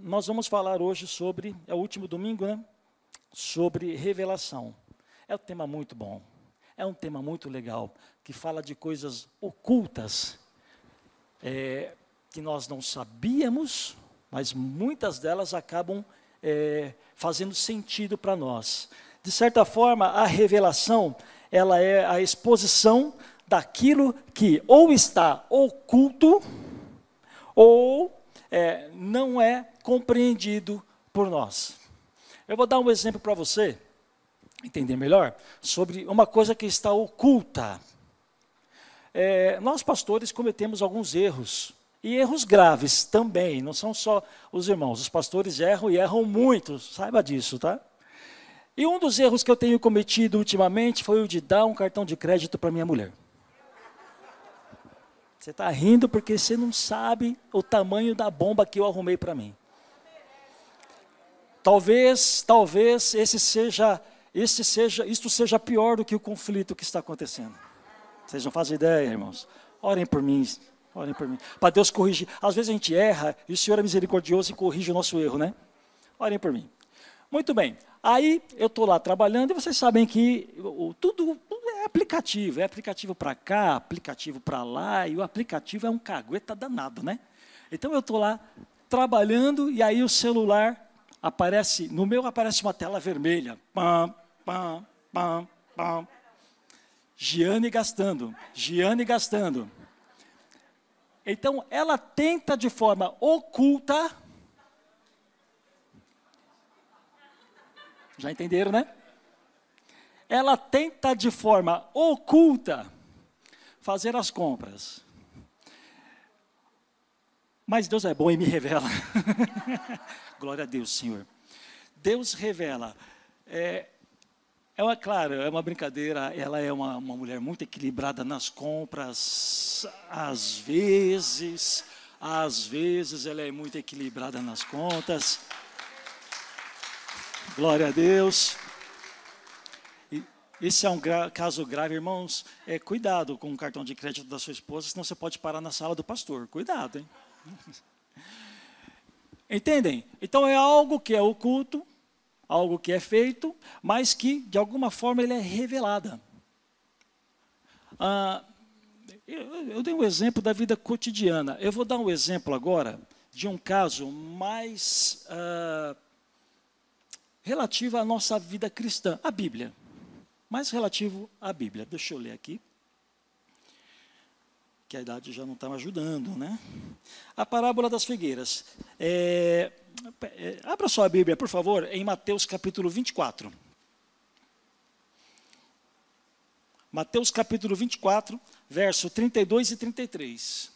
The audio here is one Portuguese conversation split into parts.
nós vamos falar hoje sobre, é o último domingo, né? Sobre revelação. É um tema muito bom, é um tema muito legal, que fala de coisas ocultas, que nós não sabíamos, mas muitas delas acabam fazendo sentido para nós. De certa forma, a revelação, ela é a exposição daquilo que ou está oculto, ou não é compreendido por nós. Eu vou dar um exemplo para você entender melhor sobre uma coisa que está oculta. Nós pastores cometemos alguns erros, e erros graves também, não são só os irmãos, os pastores erram e erram muito, saiba disso, tá? E um dos erros que eu tenho cometido ultimamente foi o de dar um cartão de crédito para minha mulher. Você está rindo porque você não sabe o tamanho da bomba que eu arrumei para mim. Talvez isto seja pior do que o conflito que está acontecendo. Vocês não fazem ideia, irmãos. Orem por mim, para Deus corrigir. Às vezes a gente erra e o Senhor é misericordioso e corrige o nosso erro, né? Orem por mim. Muito bem. Aí eu estou lá trabalhando e vocês sabem que tudo é aplicativo para cá, aplicativo para lá, e o aplicativo é um cagueta danado, né? Então eu estou lá trabalhando e aí o celular no meu aparece uma tela vermelha. Pam, pam, pam, pam. Giane gastando. Então ela tenta de forma oculta. Já entenderam, né? Ela tenta de forma oculta fazer as compras. Mas Deus é bom e me revela. Glória a Deus, Senhor. Deus revela. Claro, é uma brincadeira, ela é uma mulher muito equilibrada nas compras. Às vezes ela é muito equilibrada nas contas. Glória a Deus. Esse é um caso grave, irmãos. Cuidado com o cartão de crédito da sua esposa, senão você pode parar na sala do pastor. Cuidado, hein? Entendem? Então é algo que é oculto, algo que é feito, mas que de alguma forma ele é revelada. Eu dei um exemplo da vida cotidiana. Eu vou dar um exemplo agora de um caso mais relativo à nossa vida cristã, a Bíblia. Mais relativo à Bíblia. Deixa eu ler aqui. Que a idade já não está me ajudando, né? A parábola das figueiras. Abra sua Bíblia, por favor, em Mateus capítulo 24. Mateus capítulo 24, verso 32 e 33.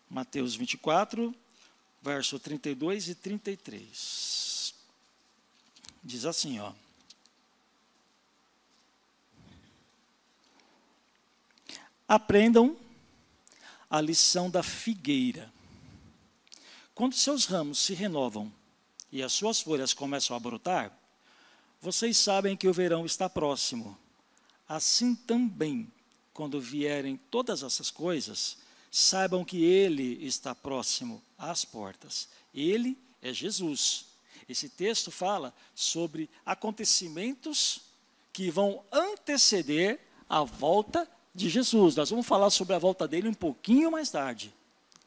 Mateus 24, verso 32 e 33. Diz assim, ó. Aprendam a lição da figueira. Quando seus ramos se renovam e as suas folhas começam a brotar, vocês sabem que o verão está próximo. Assim também, quando vierem todas essas coisas, saibam que Ele está próximo às portas. Ele é Jesus. Esse texto fala sobre acontecimentos que vão anteceder a volta de Jesus. Nós vamos falar sobre a volta dele um pouquinho mais tarde.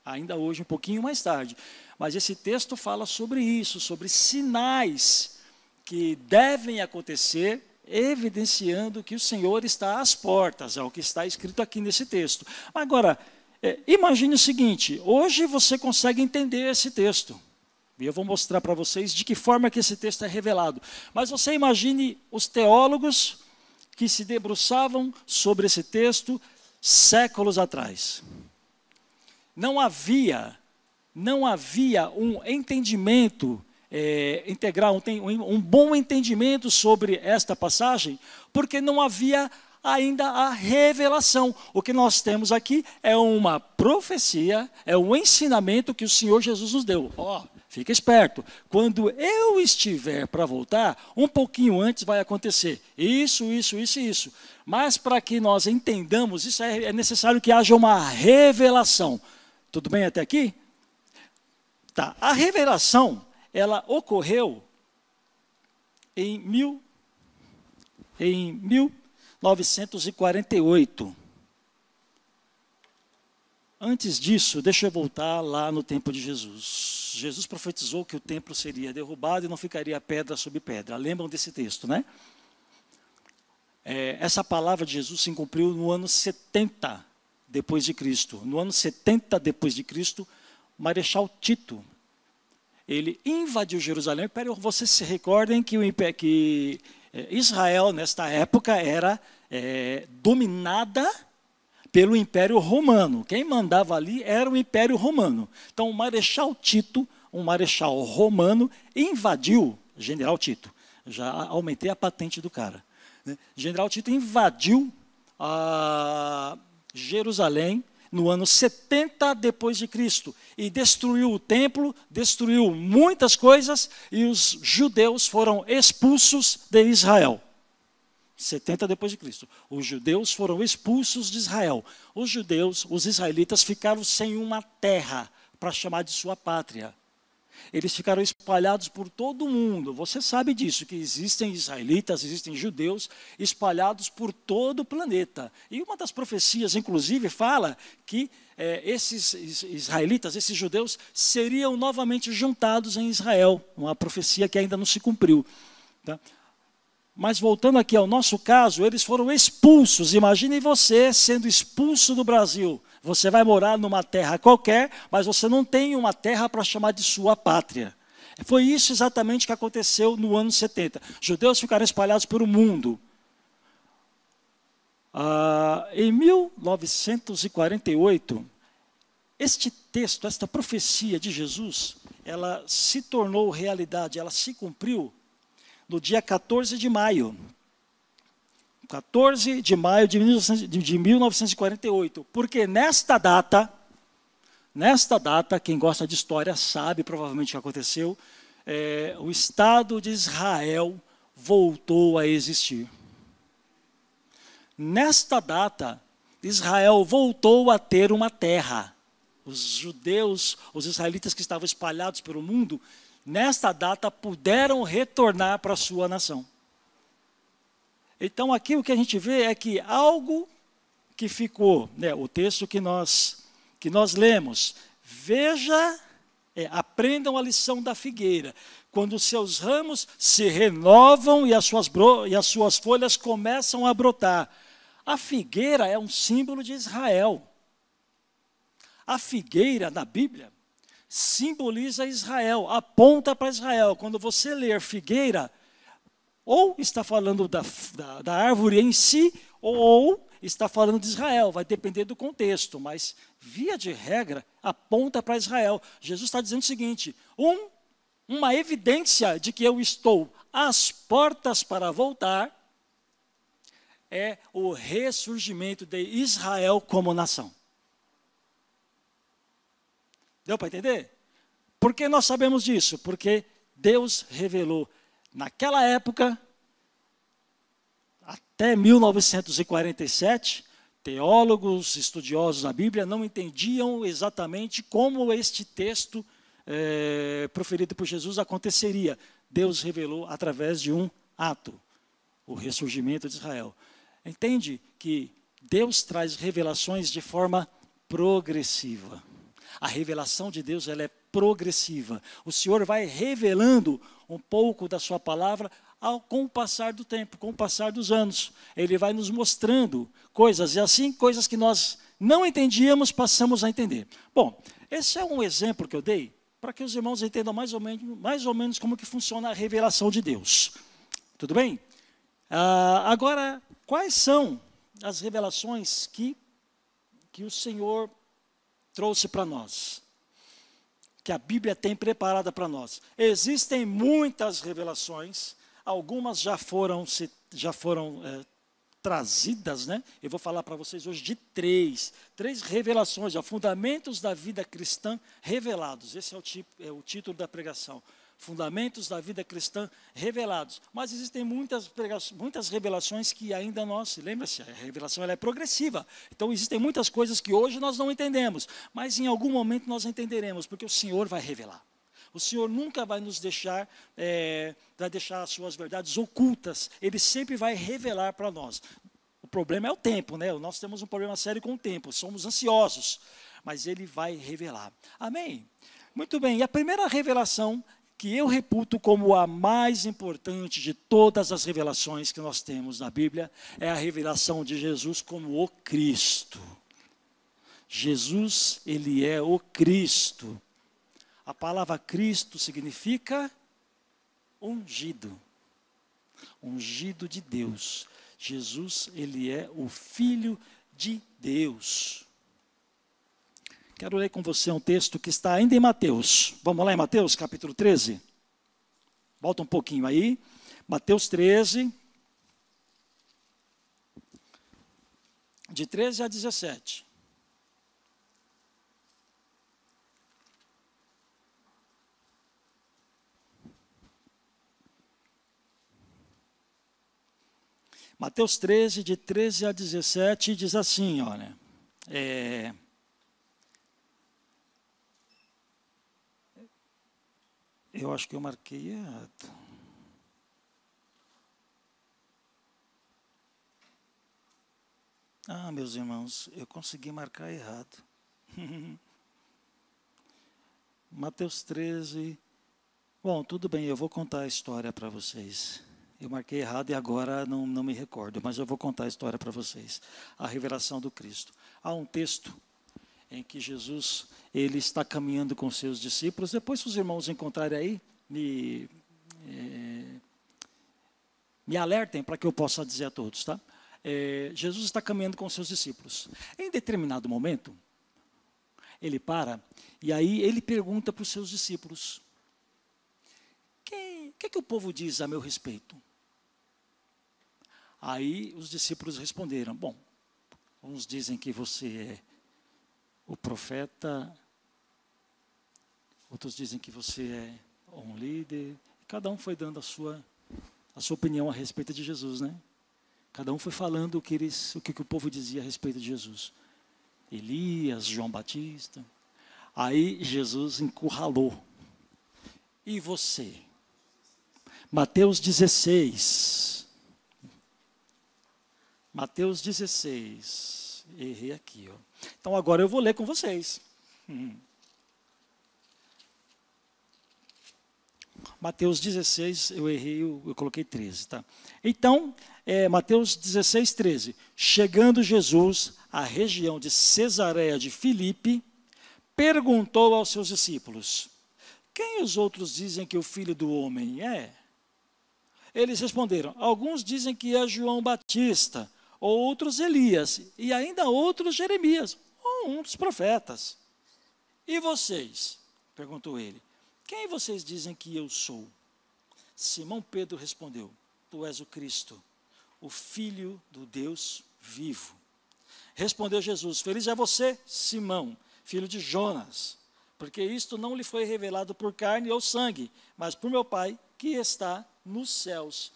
Ainda hoje, um pouquinho mais tarde. Mas esse texto fala sobre isso, sobre sinais que devem acontecer, evidenciando que o Senhor está às portas. É o que está escrito aqui nesse texto. Agora, imagine o seguinte, hoje você consegue entender esse texto. E eu vou mostrar para vocês de que forma que esse texto é revelado. Mas você imagine os teólogos que se debruçavam sobre esse texto séculos atrás. Não havia um entendimento integral, um bom entendimento sobre esta passagem, porque não havia ainda a revelação. O que nós temos aqui é uma profecia, é um ensinamento que o Senhor Jesus nos deu. Fica esperto. Quando eu estiver para voltar, um pouquinho antes vai acontecer isso, isso, isso e isso. Mas para que nós entendamos isso, é necessário que haja uma revelação. Tudo bem até aqui? Tá. A revelação, ela ocorreu em 1948. Antes disso, deixa eu voltar lá no tempo de Jesus. Jesus profetizou que o templo seria derrubado e não ficaria pedra sobre pedra. Lembram desse texto, né? Essa palavra de Jesus se cumpriu no ano 70 depois de Cristo. No ano 70 depois de Cristo, Marechal Tito, ele invadiu Jerusalém. Vocês se recordem que Israel, nesta época, era dominada pelo Império Romano. Quem mandava ali era o Império Romano. Então, o Marechal Tito, um marechal romano, invadiu, General Tito, já aumentei a patente do cara, né? General Tito invadiu Jerusalém no ano 70 depois de Cristo e destruiu o templo, destruiu muitas coisas e os judeus foram expulsos de Israel. 70 depois de Cristo. Os judeus foram expulsos de Israel. Os judeus, os israelitas, ficaram sem uma terra para chamar de sua pátria. Eles ficaram espalhados por todo o mundo. Você sabe disso, que existem israelitas, existem judeus espalhados por todo o planeta. E uma das profecias, inclusive, fala que esses israelitas, esses judeus, seriam novamente juntados em Israel. Uma profecia que ainda não se cumpriu. Tá? Mas voltando aqui ao nosso caso, eles foram expulsos. Imagine você sendo expulso do Brasil. Você vai morar numa terra qualquer, mas você não tem uma terra para chamar de sua pátria. Foi isso exatamente que aconteceu no ano 70. Judeus ficaram espalhados pelo mundo. Em 1948, este texto, esta profecia de Jesus, ela se tornou realidade, ela se cumpriu no dia 14 de maio. 14 de maio de 1948. Porque nesta data, quem gosta de história sabe provavelmente o que aconteceu, o Estado de Israel voltou a existir. Nesta data, Israel voltou a ter uma terra. Os judeus, os israelitas que estavam espalhados pelo mundo, nesta data puderam retornar para a sua nação. Então aqui o que a gente vê é que algo que ficou, né, o texto que nós lemos, aprendam a lição da figueira. Quando os seus ramos se renovam e as suas folhas começam a brotar. A figueira é um símbolo de Israel. A figueira, na Bíblia, simboliza Israel, aponta para Israel. Quando você ler figueira, ou está falando da árvore em si, ou está falando de Israel, vai depender do contexto, mas, via de regra, aponta para Israel. Jesus está dizendo o seguinte, uma evidência de que eu estou às portas para voltar, é o ressurgimento de Israel como nação. Deu para entender? Por que nós sabemos disso? Porque Deus revelou, naquela época, até 1947, teólogos, estudiosos da Bíblia não entendiam exatamente como este texto proferido por Jesus aconteceria. Deus revelou através de um ato, o ressurgimento de Israel. Entende que Deus traz revelações de forma progressiva. A revelação de Deus, ela é progressiva. O Senhor vai revelando um pouco da sua palavra com o passar do tempo, com o passar dos anos. Ele vai nos mostrando coisas, e assim, coisas que nós não entendíamos, passamos a entender. Bom, esse é um exemplo que eu dei, para que os irmãos entendam mais ou menos como que funciona a revelação de Deus. Tudo bem? Agora, quais são as revelações que o Senhor trouxe para nós, que a Bíblia tem preparada para nós? Existem muitas revelações, algumas já foram trazidas, né? Eu vou falar para vocês hoje de três revelações, fundamentos da vida cristã revelados. Esse é o título da pregação. Fundamentos da vida cristã revelados. Mas existem muitas revelações que ainda nós, lembra-se, a revelação ela é progressiva. Então existem muitas coisas que hoje nós não entendemos, mas em algum momento nós entenderemos, porque o Senhor vai revelar. O Senhor nunca vai nos deixar, vai deixar as suas verdades ocultas. Ele sempre vai revelar para nós. O problema é o tempo, né? Nós temos um problema sério com o tempo, somos ansiosos, mas Ele vai revelar. Amém? Muito bem, e a primeira revelação que eu reputo como a mais importante de todas as revelações que nós temos na Bíblia, é a revelação de Jesus como o Cristo. Jesus, Ele é o Cristo. A palavra Cristo significa ungido. Ungido de Deus. Jesus, Ele é o Filho de Deus. Quero ler com você um texto que está ainda em Mateus. Vamos lá em Mateus, capítulo 13? Volta um pouquinho aí. Mateus 13, de 13 a 17. Mateus 13, de 13 a 17, diz assim, olha. Eu acho que eu marquei errado. Ah, meus irmãos, eu consegui marcar errado. Mateus 13. Bom, tudo bem, eu vou contar a história para vocês. Eu marquei errado e agora não me recordo, mas eu vou contar a história para vocês. A revelação do Cristo. Há um texto em que Jesus, ele está caminhando com seus discípulos. Depois, se os irmãos encontrarem aí, me alertem para que eu possa dizer a todos, tá? Jesus está caminhando com seus discípulos. Em determinado momento, ele para e aí ele pergunta para os seus discípulos: o que o povo diz a meu respeito? Aí os discípulos responderam: bom, uns dizem que você é o profeta, outros dizem que você é um líder. Cada um foi dando a sua opinião a respeito de Jesus, né? Cada um foi falando o que o povo dizia a respeito de Jesus. Elias, João Batista. Aí Jesus encurralou. E você? Mateus 16. Mateus 16. Errei aqui, ó. Então agora eu vou ler com vocês. Mateus 16, eu errei, eu coloquei 13, tá? Então, Mateus 16, 13. Chegando Jesus à região de Cesareia de Filipe, perguntou aos seus discípulos: quem os outros dizem que o Filho do Homem é? Eles responderam: alguns dizem que é João Batista, outros Elias, e ainda outros Jeremias, ou um dos profetas. E vocês? Perguntou ele. Quem vocês dizem que eu sou? Simão Pedro respondeu: tu és o Cristo, o Filho do Deus vivo. Respondeu Jesus: feliz é você, Simão, filho de Jonas, porque isto não lhe foi revelado por carne ou sangue, mas por meu Pai que está nos céus.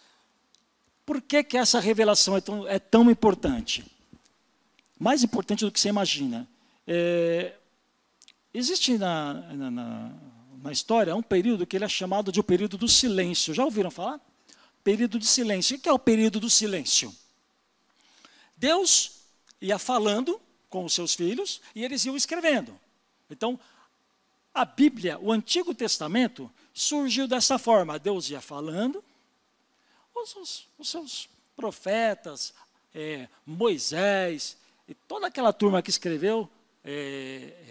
Por que essa revelação é tão importante? Mais importante do que você imagina. Existe na história um período que ele é chamado de o período do silêncio. Já ouviram falar? Período de silêncio. O que é o período do silêncio? Deus ia falando com os seus filhos e eles iam escrevendo. Então, a Bíblia, o Antigo Testamento, surgiu dessa forma. Deus ia falando, os seus profetas, Moisés, e toda aquela turma que escreveu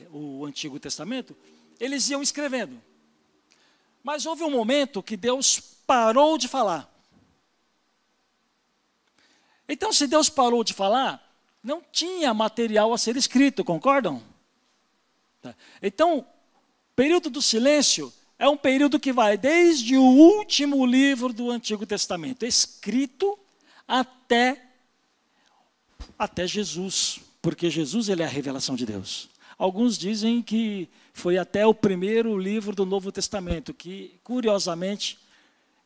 o Antigo Testamento, eles iam escrevendo. Mas houve um momento que Deus parou de falar. Então, se Deus parou de falar, não tinha material a ser escrito, concordam? Então, o período do silêncio é um período que vai desde o último livro do Antigo Testamento, escrito, até até Jesus, porque Jesus ele é a revelação de Deus. Alguns dizem que foi até o primeiro livro do Novo Testamento, que curiosamente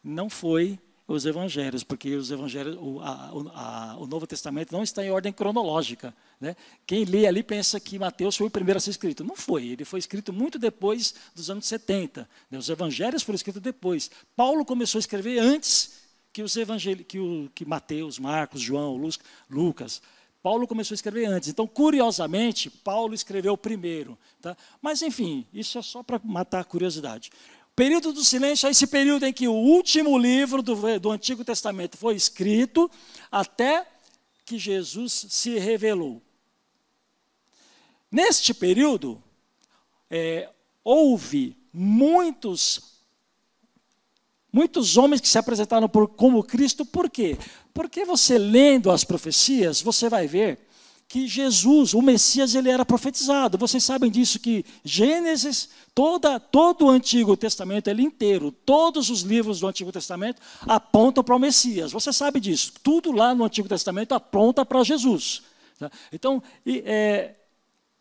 não foi os evangelhos, porque os evangelhos, o Novo Testamento não está em ordem cronológica, né? Quem lê ali pensa que Mateus foi o primeiro a ser escrito. Não foi, ele foi escrito muito depois dos anos 70. Né? Os evangelhos foram escritos depois. Paulo começou a escrever antes que os que Mateus, Marcos, João, Lucas. Paulo começou a escrever antes. Então, curiosamente, Paulo escreveu primeiro. Tá? Mas, enfim, isso é só para matar a curiosidade. O período do silêncio é esse período em que o último livro do Antigo Testamento foi escrito até que Jesus se revelou. Neste período, houve muitos homens que se apresentaram como Cristo. Por quê? Porque você lendo as profecias, você vai ver que Jesus, o Messias, ele era profetizado. Vocês sabem disso, que Gênesis, todo o Antigo Testamento, ele inteiro, todos os livros do Antigo Testamento apontam para o Messias. Você sabe disso. Tudo lá no Antigo Testamento aponta para Jesus. Tá? Então,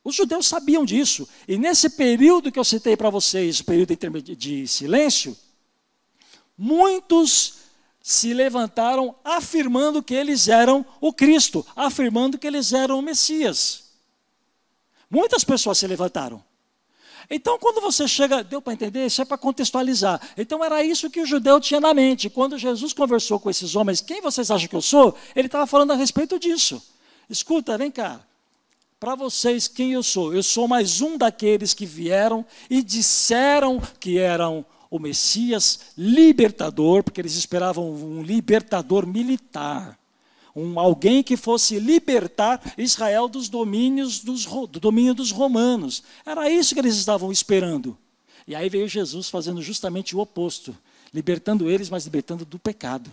os judeus sabiam disso. E nesse período que eu citei para vocês, o período de silêncio, muitos se levantaram afirmando que eles eram o Cristo, afirmando que eles eram o Messias. Muitas pessoas se levantaram. Então, quando você chega, deu para entender? Isso é para contextualizar. Então, era isso que o judeu tinha na mente. Quando Jesus conversou com esses homens, quem vocês acham que eu sou? Ele estava falando a respeito disso. Escuta, vem cá. Para vocês, quem eu sou? Eu sou mais um daqueles que vieram e disseram que eram o Messias libertador, porque eles esperavam um libertador militar, alguém que fosse libertar Israel do domínio dos romanos. Era isso que eles estavam esperando. E aí veio Jesus fazendo justamente o oposto, libertando eles, mas libertando do pecado.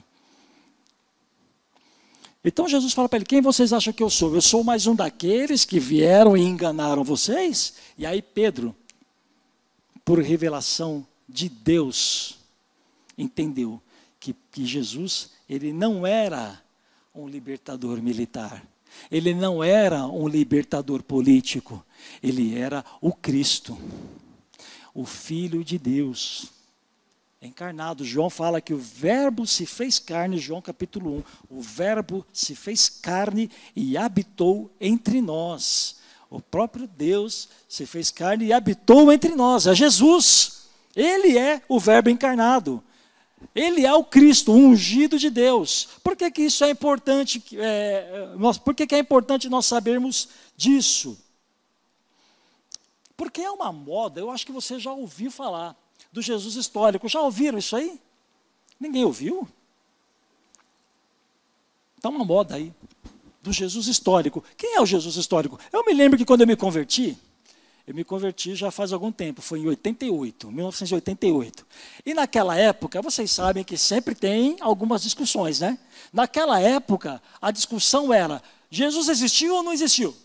Então Jesus fala para ele: quem vocês acham que eu sou? Eu sou mais um daqueles que vieram e enganaram vocês? E aí Pedro, por revelação de Deus, entendeu que Jesus, ele não era um libertador militar, ele não era um libertador político, ele era o Cristo, o Filho de Deus, encarnado. João fala que o verbo se fez carne, João capítulo 1, o verbo se fez carne e habitou entre nós. O próprio Deus se fez carne e habitou entre nós, é Jesus. Ele é o verbo encarnado. Ele é o Cristo, o ungido de Deus. Por que que isso é importante? Por que que é importante nós sabermos disso? Porque é uma moda, eu acho que você já ouviu falar do Jesus histórico. Já ouviram isso aí? Ninguém ouviu? Está uma moda aí, do Jesus histórico. Quem é o Jesus histórico? Eu me lembro que quando eu me converti já faz algum tempo, foi em 1988. E naquela época, vocês sabem que sempre tem algumas discussões, né? Naquela época, a discussão era: Jesus existiu ou não existiu?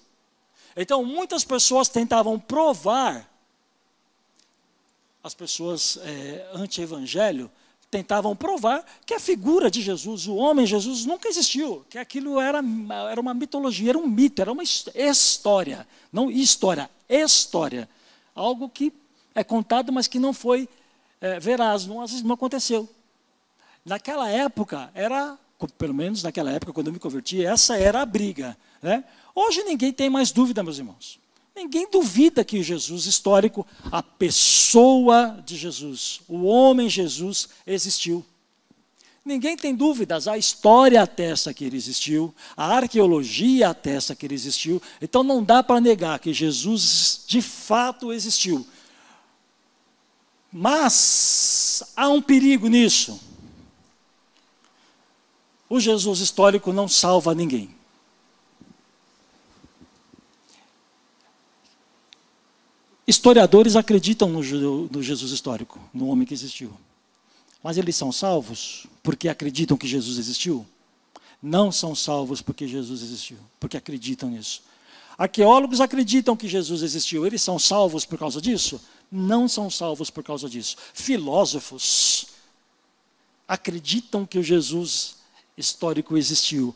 Então, muitas pessoas tentavam provar, as pessoas anti-evangelho, tentavam provar que a figura de Jesus, o homem Jesus, nunca existiu, que aquilo era uma mitologia, era um mito, era uma história, não história, história, algo que é contado, mas que não foi veraz, não aconteceu. Naquela época, pelo menos naquela época, quando eu me converti, essa era a briga, né? Hoje ninguém tem mais dúvida, meus irmãos. Ninguém duvida que Jesus histórico, a pessoa de Jesus, o homem Jesus existiu. Ninguém tem dúvidas, a história atesta que ele existiu, a arqueologia atesta que ele existiu. Então não dá para negar que Jesus de fato existiu. Mas há um perigo nisso. O Jesus histórico não salva ninguém. Historiadores acreditam no Jesus histórico, no homem que existiu. Mas eles são salvos porque acreditam que Jesus existiu? Não são salvos porque Jesus existiu, porque acreditam nisso. Arqueólogos acreditam que Jesus existiu. Eles são salvos por causa disso? Não são salvos por causa disso. Filósofos acreditam que o Jesus histórico existiu.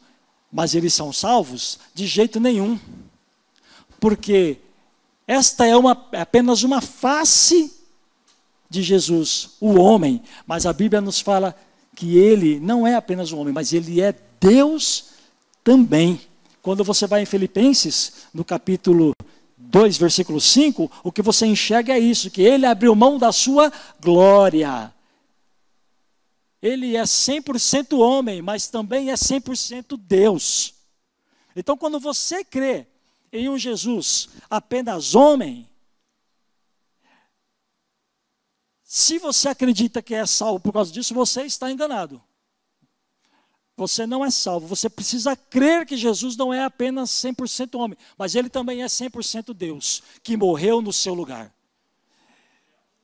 Mas eles são salvos? De jeito nenhum. Porque esta é apenas uma face de Jesus, o homem. Mas a Bíblia nos fala que ele não é apenas um homem, mas ele é Deus também. Quando você vai em Filipenses, no capítulo 2, versículo 5, o que você enxerga é isso, que ele abriu mão da sua glória. Ele é 100% homem, mas também é 100% Deus. Então, quando você crê em um Jesus apenas homem, se você acredita que é salvo por causa disso, você está enganado. Você não é salvo. Você precisa crer que Jesus não é apenas 100% homem, mas ele também é 100% Deus, que morreu no seu lugar.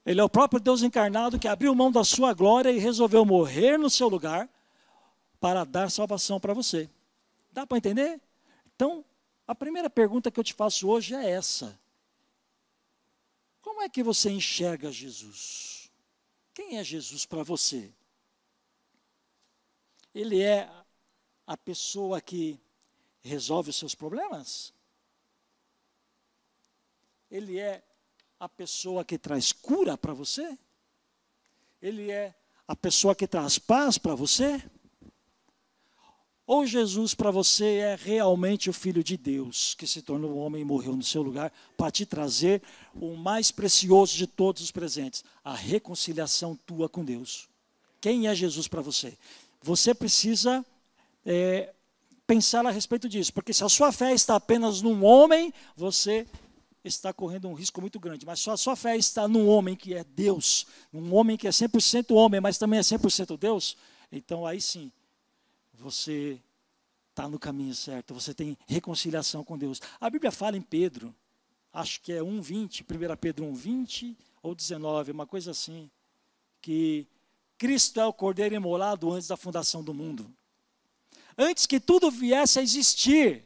Ele é o próprio Deus encarnado que abriu mão da sua glória e resolveu morrer no seu lugar para dar salvação para você. Dá para entender? Então, a primeira pergunta que eu te faço hoje é essa. Como é que você enxerga Jesus? Quem é Jesus para você? Ele é a pessoa que resolve os seus problemas? Ele é a pessoa que traz cura para você? Ele é a pessoa que traz paz para você? Ou Jesus para você é realmente o Filho de Deus, que se tornou homem e morreu no seu lugar, para te trazer o mais precioso de todos os presentes, a reconciliação tua com Deus? Quem é Jesus para você? Você precisa pensar a respeito disso, porque se a sua fé está apenas num homem, você está correndo um risco muito grande. Mas se a sua fé está num homem que é Deus, num homem que é 100% homem, mas também é 100% Deus, então aí sim, você está no caminho certo, você tem reconciliação com Deus. A Bíblia fala em Pedro, acho que é 1:20, 1 Pedro 1:20 ou 19, uma coisa assim, que Cristo é o Cordeiro imolado antes da fundação do mundo. Antes que tudo viesse a existir,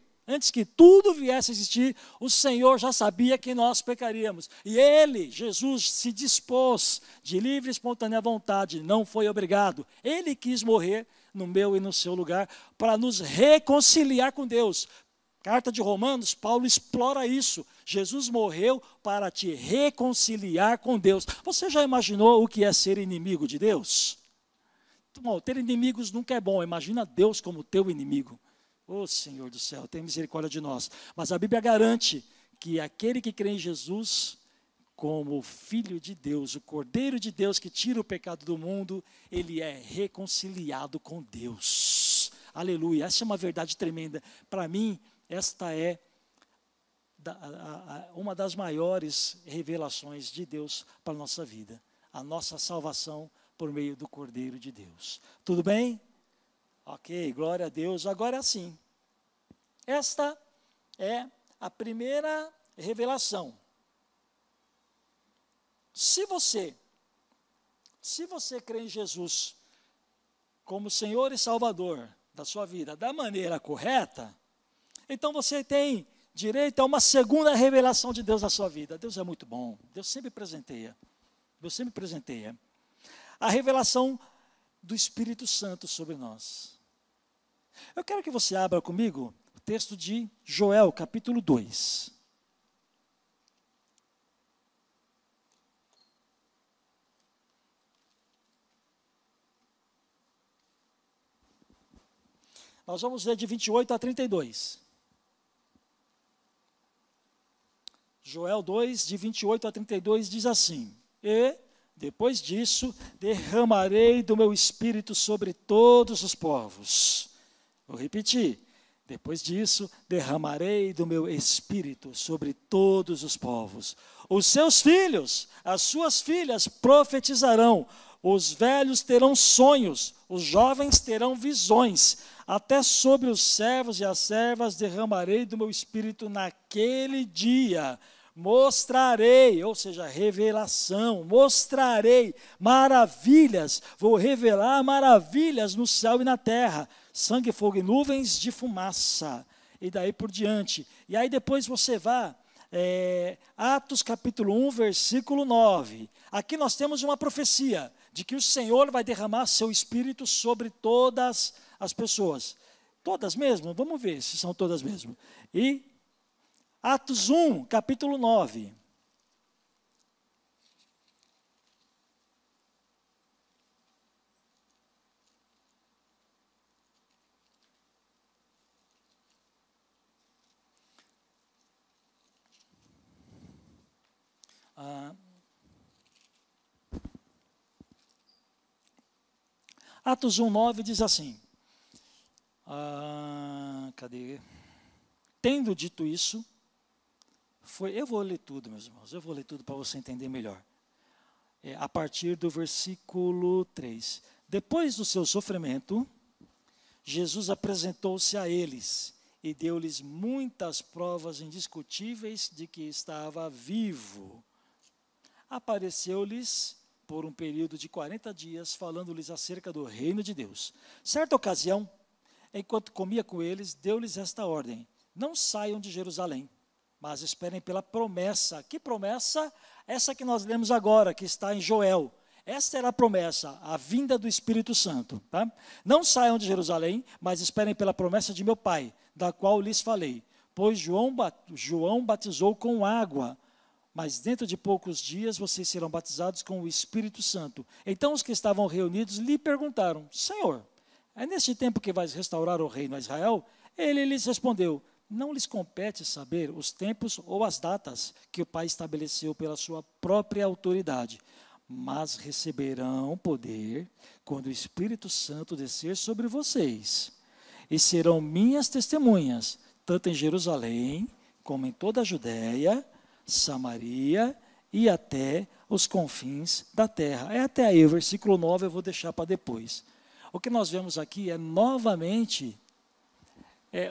o Senhor já sabia que nós pecaríamos. E Ele, Jesus, se dispôs de livre e espontânea vontade, não foi obrigado. Ele quis morrer no meu e no seu lugar para nos reconciliar com Deus. Carta de Romanos, Paulo explora isso. Jesus morreu para te reconciliar com Deus. Você já imaginou o que é ser inimigo de Deus? Bom, ter inimigos nunca é bom. Imagina Deus como teu inimigo. Ô Senhor do céu, tem misericórdia de nós. Mas a Bíblia garante que aquele que crê em Jesus como o Filho de Deus, o Cordeiro de Deus que tira o pecado do mundo, ele é reconciliado com Deus. Aleluia, essa é uma verdade tremenda. Para mim, esta é uma das maiores revelações de Deus para a nossa vida. A nossa salvação por meio do Cordeiro de Deus. Tudo bem? Ok, glória a Deus. Agora sim, esta é a primeira revelação. Se você crê em Jesus como Senhor e Salvador da sua vida, da maneira correta, então você tem direito a uma segunda revelação de Deus na sua vida. Deus é muito bom, Deus sempre presenteia. A revelação do Espírito Santo sobre nós. Eu quero que você abra comigo o texto de Joel, capítulo 2. Nós vamos ler de 28 a 32. Joel 2, de 28 a 32, diz assim: E, depois disso, derramarei do meu espírito sobre todos os povos. Vou repetir. Depois disso, derramarei do meu espírito sobre todos os povos. Os seus filhos, as suas filhas profetizarão. Os velhos terão sonhos, os jovens terão visões. Até sobre os servos e as servas derramarei do meu espírito naquele dia. Mostrarei, ou seja, revelação, mostrarei maravilhas, vou revelar maravilhas no céu e na terra, sangue, fogo e nuvens de fumaça, e daí por diante. E aí depois você vai, Atos capítulo 1, versículo 9. Aqui nós temos uma profecia de que o Senhor vai derramar seu espírito sobre todas as pessoas. todas mesmo? Vamos ver se são todas mesmo. E Atos 1, capítulo 9. Atos 1, 9 diz assim, cadê? Tendo dito isso, eu vou ler tudo, meus irmãos, eu vou ler tudo para você entender melhor. A partir do versículo 3. Depois do seu sofrimento, Jesus apresentou-se a eles e deu-lhes muitas provas indiscutíveis de que estava vivo. Apareceu-lhes por um período de 40 dias, falando-lhes acerca do reino de Deus. Certa ocasião, enquanto comia com eles, deu-lhes esta ordem: não saiam de Jerusalém, mas esperem pela promessa. Que promessa? Essa que nós lemos agora, que está em Joel. Esta era a promessa, a vinda do Espírito Santo. Tá? Não saiam de Jerusalém, mas esperem pela promessa de meu Pai, da qual lhes falei. Pois João batizou com água, mas dentro de poucos dias vocês serão batizados com o Espírito Santo. Então os que estavam reunidos lhe perguntaram: Senhor, é neste tempo que vais restaurar o reino a Israel? Ele lhes respondeu: não lhes compete saber os tempos ou as datas que o Pai estabeleceu pela sua própria autoridade, mas receberão poder quando o Espírito Santo descer sobre vocês. E serão minhas testemunhas, tanto em Jerusalém, como em toda a Judéia, Samaria e até os confins da terra. É até aí, o versículo 9 eu vou deixar para depois. O que nós vemos aqui é novamente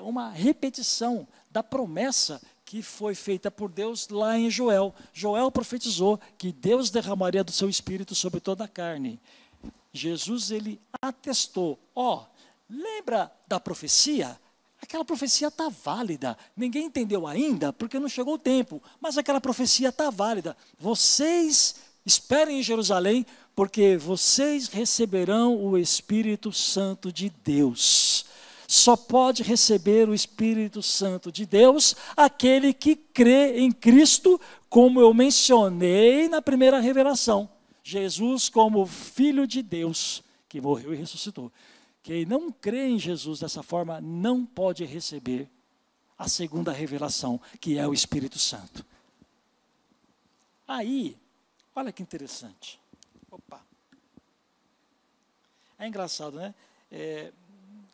uma repetição da promessa que foi feita por Deus lá em Joel. Joel profetizou que Deus derramaria do seu Espírito sobre toda a carne. Jesus, ele atestou, lembra da profecia? Aquela profecia está válida, ninguém entendeu ainda, porque não chegou o tempo, mas aquela profecia está válida. Vocês esperem em Jerusalém, porque vocês receberão o Espírito Santo de Deus. Só pode receber o Espírito Santo de Deus aquele que crê em Cristo, como eu mencionei na primeira revelação. Jesus como Filho de Deus, que morreu e ressuscitou. Quem não crê em Jesus dessa forma não pode receber a segunda revelação, que é o Espírito Santo. Aí, olha que interessante. Opa. É engraçado, né?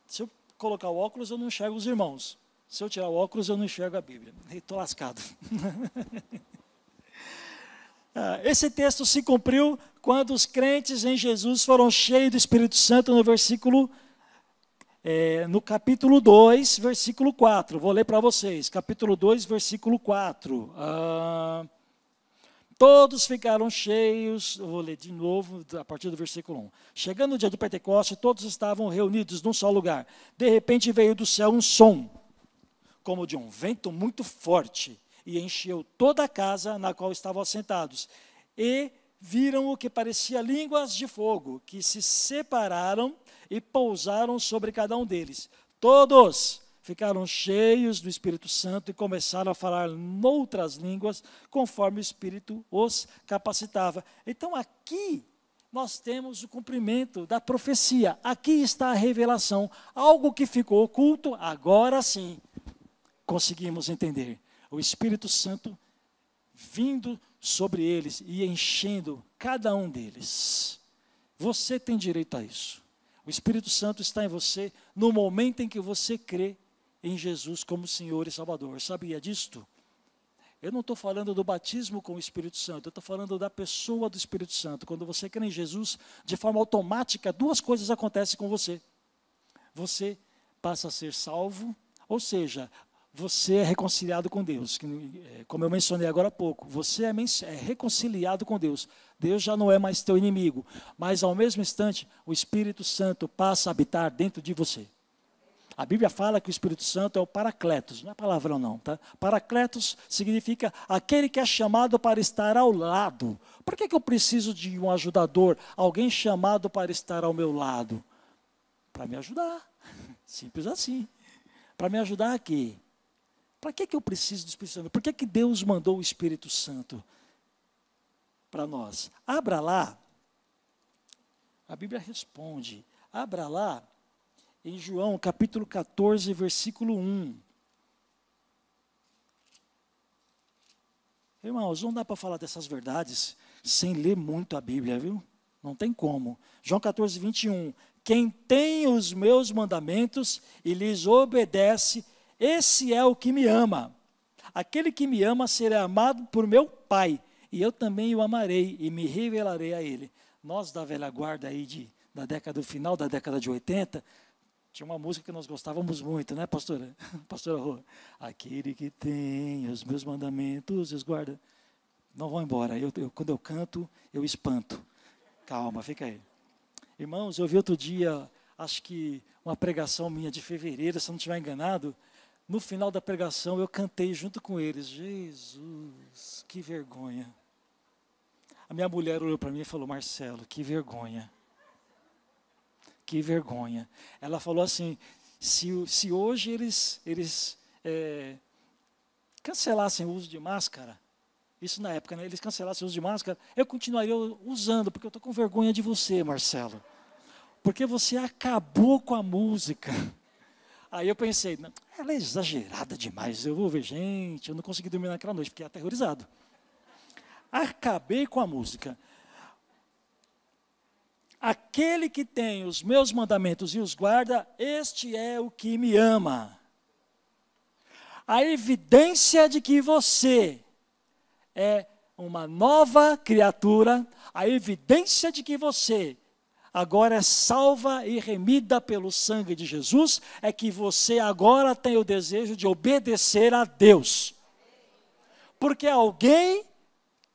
Se eu colocar o óculos, eu não enxergo os irmãos. Se eu tirar o óculos, eu não enxergo a Bíblia. Estou lascado. Esse texto se cumpriu quando os crentes em Jesus foram cheios do Espírito Santo no capítulo 2, versículo 4. Vou ler para vocês. Capítulo 2, versículo 4. Todos ficaram cheios, eu vou ler de novo, a partir do versículo 1. Chegando o dia de Pentecoste, todos estavam reunidos num só lugar. De repente veio do céu um som, como de um vento muito forte, e encheu toda a casa na qual estavam assentados. E viram o que parecia línguas de fogo, que se separaram e pousaram sobre cada um deles. Todos ficaram cheios do Espírito Santo e começaram a falar noutras línguas, conforme o Espírito os capacitava. Então aqui nós temos o cumprimento da profecia. Aqui está a revelação. Algo que ficou oculto, agora sim conseguimos entender. O Espírito Santo vindo sobre eles e enchendo cada um deles. Você tem direito a isso. O Espírito Santo está em você no momento em que você crê em Jesus como Senhor e Salvador. Sabia disto? Eu não estou falando do batismo com o Espírito Santo, eu estou falando da pessoa do Espírito Santo. Quando você crê em Jesus, de forma automática, duas coisas acontecem com você. Você passa a ser salvo, ou seja, você é reconciliado com Deus. Como eu mencionei agora há pouco, você é reconciliado com Deus. Deus já não é mais teu inimigo, mas ao mesmo instante, o Espírito Santo passa a habitar dentro de você. A Bíblia fala que o Espírito Santo é o Paracletos, não é palavrão não, tá? Paracletos significa aquele que é chamado para estar ao lado. Por que eu preciso de um ajudador, alguém chamado para estar ao meu lado? Para me ajudar. Simples assim. Para me ajudar aqui. Para que eu preciso do Espírito Santo? Por que Deus mandou o Espírito Santo para nós? Abra lá. A Bíblia responde. Abra lá em João capítulo 14, versículo 1. Irmãos, não dá para falar dessas verdades sem ler muito a Bíblia, viu? Não tem como. João 14, 21. Quem tem os meus mandamentos e lhes obedece, esse é o que me ama. Aquele que me ama será amado por meu Pai, e eu também o amarei e me revelarei a ele. Nós da velha guarda aí da década, do final da década de 80, tinha uma música que nós gostávamos muito, né, pastora? Pastora Rô. Aquele que tem os meus mandamentos e os guarda. Não vão embora. Quando eu canto, eu espanto. Calma, fica aí. Irmãos, eu vi outro dia, acho que uma pregação minha de fevereiro, se eu não estiver enganado. No final da pregação, eu cantei junto com eles. Jesus, que vergonha. A minha mulher olhou para mim e falou, Marcelo, que vergonha. Que vergonha. Ela falou assim, se hoje eles cancelassem o uso de máscara, isso na época, né, eles cancelassem o uso de máscara, eu continuaria usando, porque eu estou com vergonha de você, Marcelo. Porque você acabou com a música. Aí eu pensei, não, ela é exagerada demais, eu vou ver, gente, eu não consegui dormir naquela noite, fiquei aterrorizado. Acabei com a música. Aquele que tem os meus mandamentos e os guarda, este é o que me ama. A evidência de que você é uma nova criatura, a evidência de que você agora é salva e remida pelo sangue de Jesus, é que você agora tem o desejo de obedecer a Deus. Porque alguém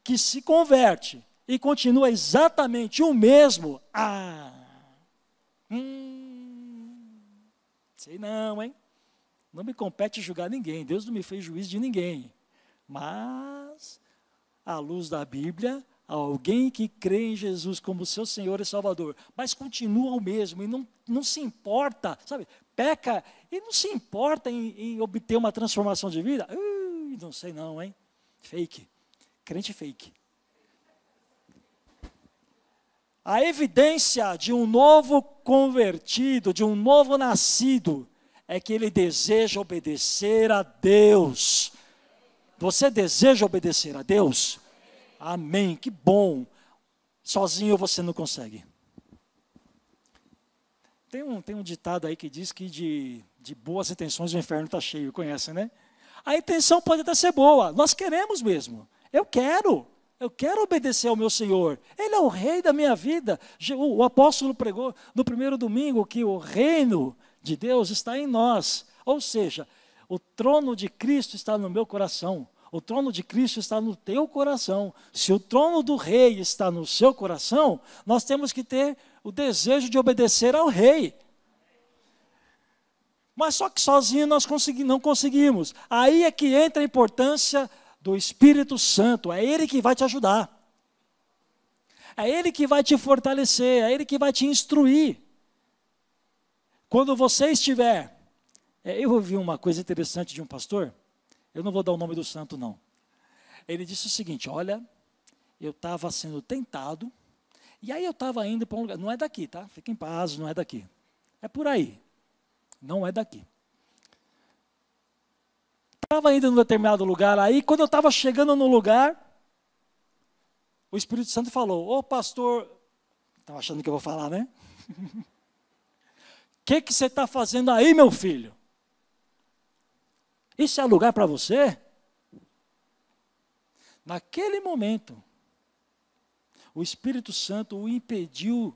que se converte e continua exatamente o mesmo, sei não, hein? Não me compete julgar ninguém, Deus não me fez juiz de ninguém. Mas, à luz da Bíblia, alguém que crê em Jesus como seu Senhor e Salvador, mas continua o mesmo e não se importa, sabe? Peca e não se importa em obter uma transformação de vida. Não sei não, hein? Fake. Crente fake. A evidência de um novo convertido, de um novo nascido, é que ele deseja obedecer a Deus. Você deseja obedecer a Deus? Amém, que bom. Sozinho você não consegue. Tem um ditado aí que diz que de boas intenções o inferno está cheio, conhece, né? A intenção pode até ser boa, nós queremos mesmo. Eu quero obedecer ao meu Senhor. Ele é o rei da minha vida. O apóstolo pregou no primeiro domingo que o reino de Deus está em nós. Ou seja, o trono de Cristo está no meu coração. O trono de Cristo está no teu coração. Se o trono do rei está no seu coração, nós temos que ter o desejo de obedecer ao rei. Mas só que sozinho nós não conseguimos. Aí é que entra a importância do Espírito Santo. É Ele que vai te ajudar. É Ele que vai te fortalecer. É Ele que vai te instruir. Quando você estiver... eu ouvi uma coisa interessante de um pastor. Eu não vou dar o nome do santo, não. Ele disse o seguinte, olha, eu estava sendo tentado, e aí eu estava indo para um lugar, não é daqui, tá? Fica em paz, não é daqui. É por aí, não é daqui. Estava indo em um determinado lugar, aí quando eu estava chegando no lugar, o Espírito Santo falou, ô pastor, estava achando que eu vou falar, né? O que você está fazendo aí, meu filho? Isso é lugar para você? Naquele momento, o Espírito Santo o impediu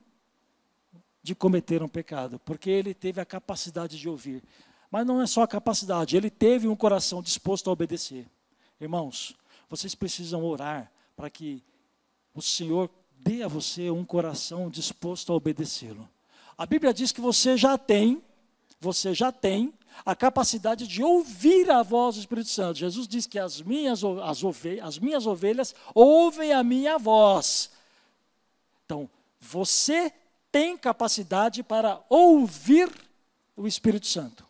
de cometer um pecado, porque ele teve a capacidade de ouvir. Mas não é só a capacidade, ele teve um coração disposto a obedecer. Irmãos, vocês precisam orar para que o Senhor dê a você um coração disposto a obedecê-lo. A Bíblia diz que você já tem a capacidade de ouvir a voz do Espírito Santo. Jesus diz que as minhas ovelhas ouvem a minha voz. Então, você tem capacidade para ouvir o Espírito Santo.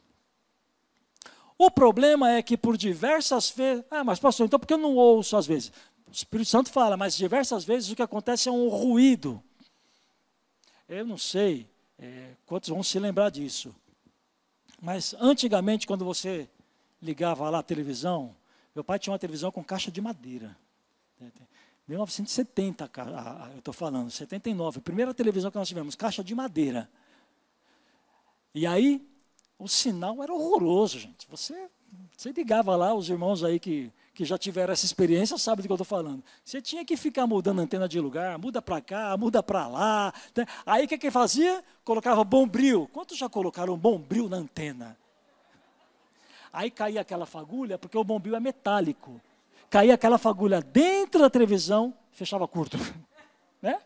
O problema é que por diversas vezes... mas pastor, então por que eu não ouço às vezes? O Espírito Santo fala, mas diversas vezes o que acontece é um ruído. Eu não sei quantos vão se lembrar disso. Mas antigamente, quando você ligava lá a televisão, meu pai tinha uma televisão com caixa de madeira. 1970, eu estou falando, 79, a primeira televisão que nós tivemos, caixa de madeira. E aí, o sinal era horroroso, gente. Você ligava lá, os irmãos aí que já tiveram essa experiência sabem do que eu estou falando. Você tinha que ficar mudando a antena de lugar, muda para cá, muda para lá. Né? Aí o que fazia? Colocava bombril. Quantos já colocaram bombril na antena? Aí caía aquela fagulha, porque o bombril é metálico. Caía aquela fagulha dentro da televisão, fechava curto. Né?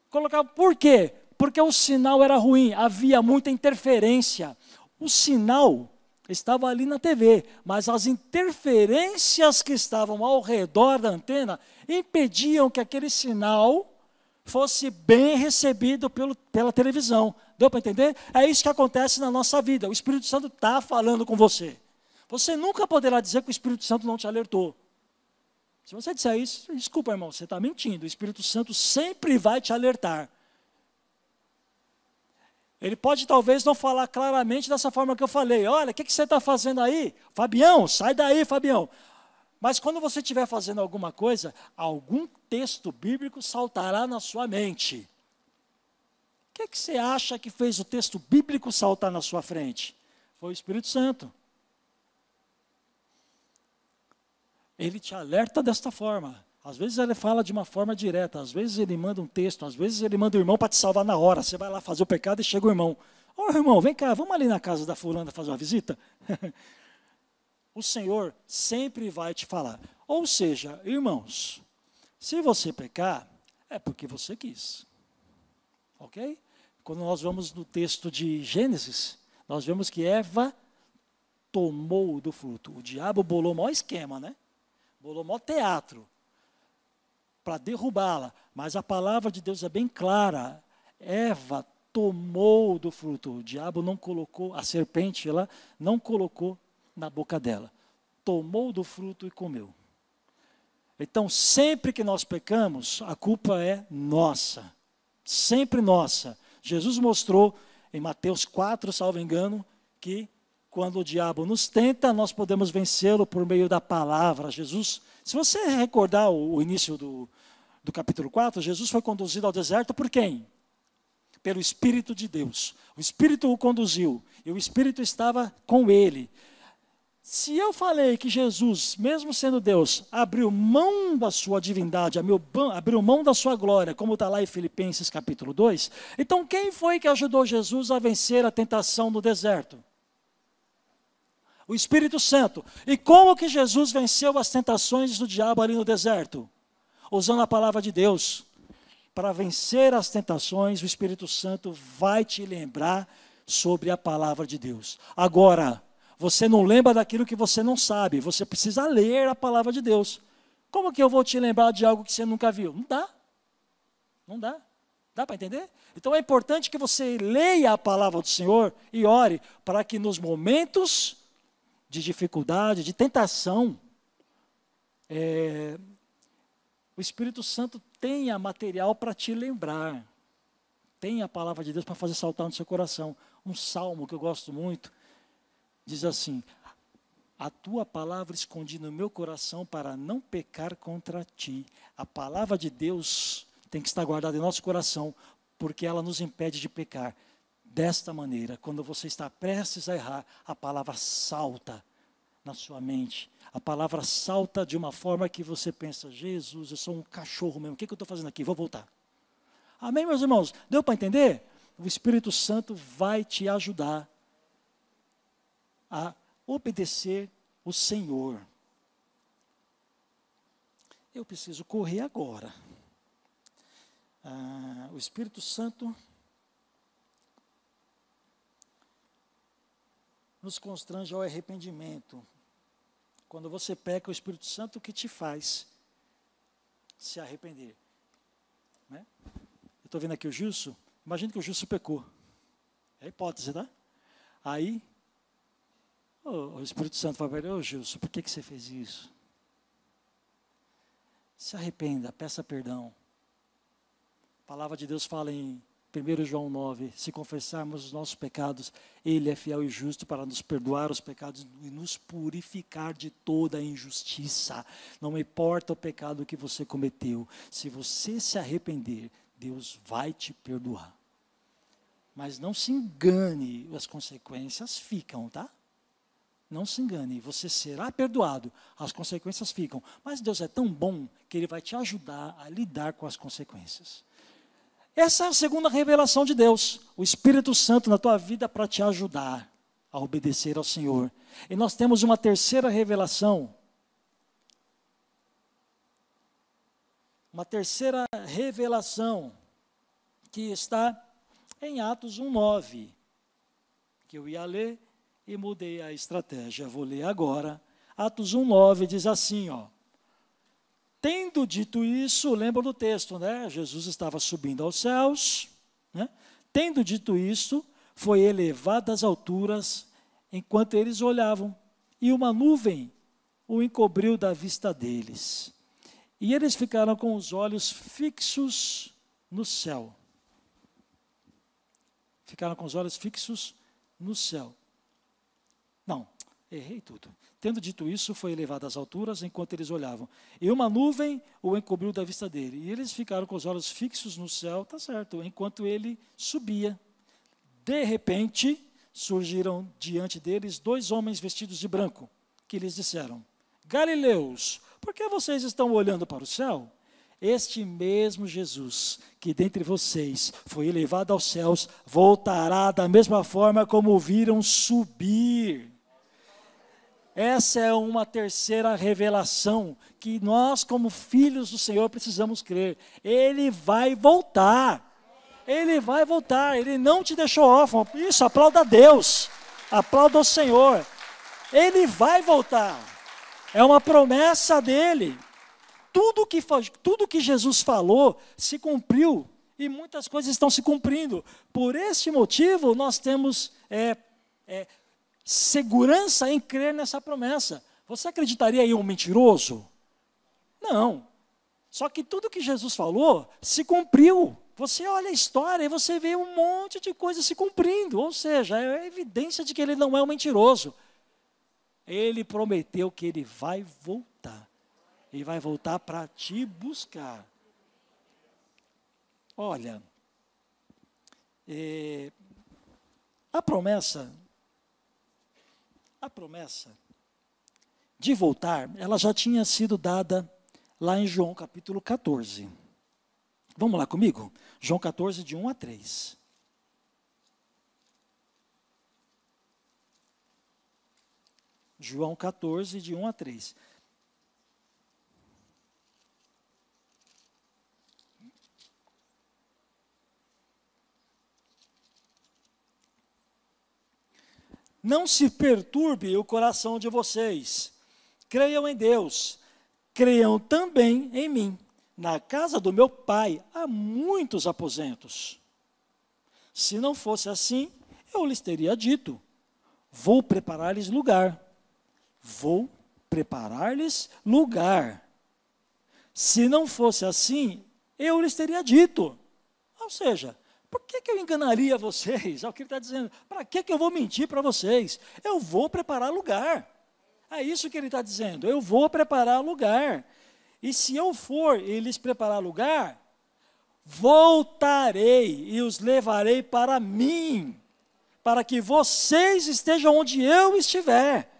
Colocava, por quê? Porque o sinal era ruim, havia muita interferência. O sinal estava ali na TV, mas as interferências que estavam ao redor da antena impediam que aquele sinal fosse bem recebido pela televisão. Deu para entender? É isso que acontece na nossa vida. O Espírito Santo está falando com você. Você nunca poderá dizer que o Espírito Santo não te alertou. Se você disser isso, desculpa, irmão, você está mentindo. O Espírito Santo sempre vai te alertar. Ele pode talvez não falar claramente dessa forma que eu falei. Olha, o que você está fazendo aí? Fabião, sai daí, Fabião. Mas quando você estiver fazendo alguma coisa, algum texto bíblico saltará na sua mente. O que você acha que fez o texto bíblico saltar na sua frente? Foi o Espírito Santo. Ele te alerta desta forma. Às vezes ele fala de uma forma direta, às vezes ele manda um texto, às vezes ele manda o irmão para te salvar na hora. Você vai lá fazer o pecado e chega o irmão. Ô irmão, vem cá, vamos ali na casa da fulana fazer uma visita? O Senhor sempre vai te falar. Ou seja, irmãos, se você pecar, é porque você quis. Ok? Quando nós vamos no texto de Gênesis, nós vemos que Eva tomou do fruto. O diabo bolou o maior esquema, né? Bolou o maior teatro para derrubá-la. Mas a palavra de Deus é bem clara. Eva tomou do fruto. O diabo não colocou, a serpente lá, não colocou na boca dela. Tomou do fruto e comeu. Então, sempre que nós pecamos, a culpa é nossa. Sempre nossa. Jesus mostrou em Mateus 4, salvo engano, que quando o diabo nos tenta, nós podemos vencê-lo por meio da palavra. Jesus, se você recordar o início do capítulo 4, Jesus foi conduzido ao deserto por quem? Pelo Espírito de Deus. O Espírito o conduziu e o Espírito estava com ele. Se eu falei que Jesus, mesmo sendo Deus, abriu mão da sua divindade, abriu mão da sua glória, como está lá em Filipenses capítulo 2, então quem foi que ajudou Jesus a vencer a tentação no deserto? O Espírito Santo. E como que Jesus venceu as tentações do diabo ali no deserto? Usando a palavra de Deus. Para vencer as tentações, o Espírito Santo vai te lembrar sobre a palavra de Deus. Agora, você não lembra daquilo que você não sabe. Você precisa ler a palavra de Deus. Como que eu vou te lembrar de algo que você nunca viu? Não dá. Não dá. Dá para entender? Então é importante que você leia a palavra do Senhor e ore para que nos momentos de dificuldade, de tentação, o Espírito Santo tenha material para te lembrar. Tenha a palavra de Deus para fazer saltar no seu coração. Um salmo que eu gosto muito, diz assim: a tua palavra escondi no meu coração para não pecar contra ti. A palavra de Deus tem que estar guardada em nosso coração, porque ela nos impede de pecar. Desta maneira, quando você está prestes a errar, a palavra salta na sua mente. A palavra salta de uma forma que você pensa: Jesus, eu sou um cachorro mesmo, o que eu estou fazendo aqui? Vou voltar. Amém, meus irmãos? Deu para entender? O Espírito Santo vai te ajudar a obedecer o Senhor. Eu preciso correr agora. O Espírito Santo nos constrange ao arrependimento. Quando você peca, o Espírito Santo que te faz se arrepender. Né? Eu estou vendo aqui o Gilson. Imagina que o Gilson pecou. É a hipótese, tá? Aí, o Espírito Santo fala para ele: ô Gilson, por que você fez isso? Se arrependa, peça perdão. A palavra de Deus fala em 1 João 9, se confessarmos os nossos pecados, Ele é fiel e justo para nos perdoar os pecados e nos purificar de toda a injustiça. Não importa o pecado que você cometeu, se você se arrepender, Deus vai te perdoar. Mas não se engane, as consequências ficam, tá? Não se engane, você será perdoado, as consequências ficam. Mas Deus é tão bom que Ele vai te ajudar a lidar com as consequências. Essa é a segunda revelação de Deus, o Espírito Santo na tua vida para te ajudar a obedecer ao Senhor. E nós temos uma terceira revelação. Uma terceira revelação que está em Atos 1:9, que eu ia ler e mudei a estratégia. Vou ler agora. Atos 1:9 diz assim, ó. Tendo dito isso, lembra do texto, né? Jesus estava subindo aos céus, né? Tendo dito isso, foi elevado às alturas enquanto eles olhavam, e uma nuvem o encobriu da vista deles. E eles ficaram com os olhos fixos no céu. Ficaram com os olhos fixos no céu. Não, errei tudo. Tendo dito isso, foi elevado às alturas enquanto eles olhavam. E uma nuvem o encobriu da vista dele. E eles ficaram com os olhos fixos no céu, tá certo, enquanto ele subia. De repente, surgiram diante deles 2 homens vestidos de branco, que lhes disseram: Galileus, por que vocês estão olhando para o céu? Este mesmo Jesus, que dentre vocês foi elevado aos céus, voltará da mesma forma como o viram subir. Essa é uma terceira revelação que nós, como filhos do Senhor, precisamos crer. Ele vai voltar. Ele vai voltar. Ele não te deixou órfão. Isso, aplauda a Deus. Aplauda o Senhor. Ele vai voltar. É uma promessa dele. Tudo que Jesus falou se cumpriu. E muitas coisas estão se cumprindo. Por este motivo, nós temos segurança em crer nessa promessa. Você acreditaria em um mentiroso? Não. Só que tudo que Jesus falou se cumpriu. Você olha a história e você vê um monte de coisa se cumprindo. Ou seja, é evidência de que ele não é um mentiroso. Ele prometeu que ele vai voltar. E vai voltar para te buscar. Olha, a promessa de voltar, ela já tinha sido dada lá em João capítulo 14. Vamos lá comigo? João 14, de 1 a 3. João 14, de 1 a 3. Não se perturbe o coração de vocês. Creiam em Deus. Creiam também em mim. Na casa do meu Pai há muitos aposentos. Se não fosse assim, eu lhes teria dito: vou preparar-lhes lugar. Vou preparar-lhes lugar. Se não fosse assim, eu lhes teria dito. Ou seja, por que eu enganaria vocês? É o que ele está dizendo. Para que eu vou mentir para vocês? Eu vou preparar lugar. É isso que ele está dizendo. Eu vou preparar lugar. E se eu for e lhes preparar lugar, voltarei e os levarei para mim, para que vocês estejam onde eu estiver.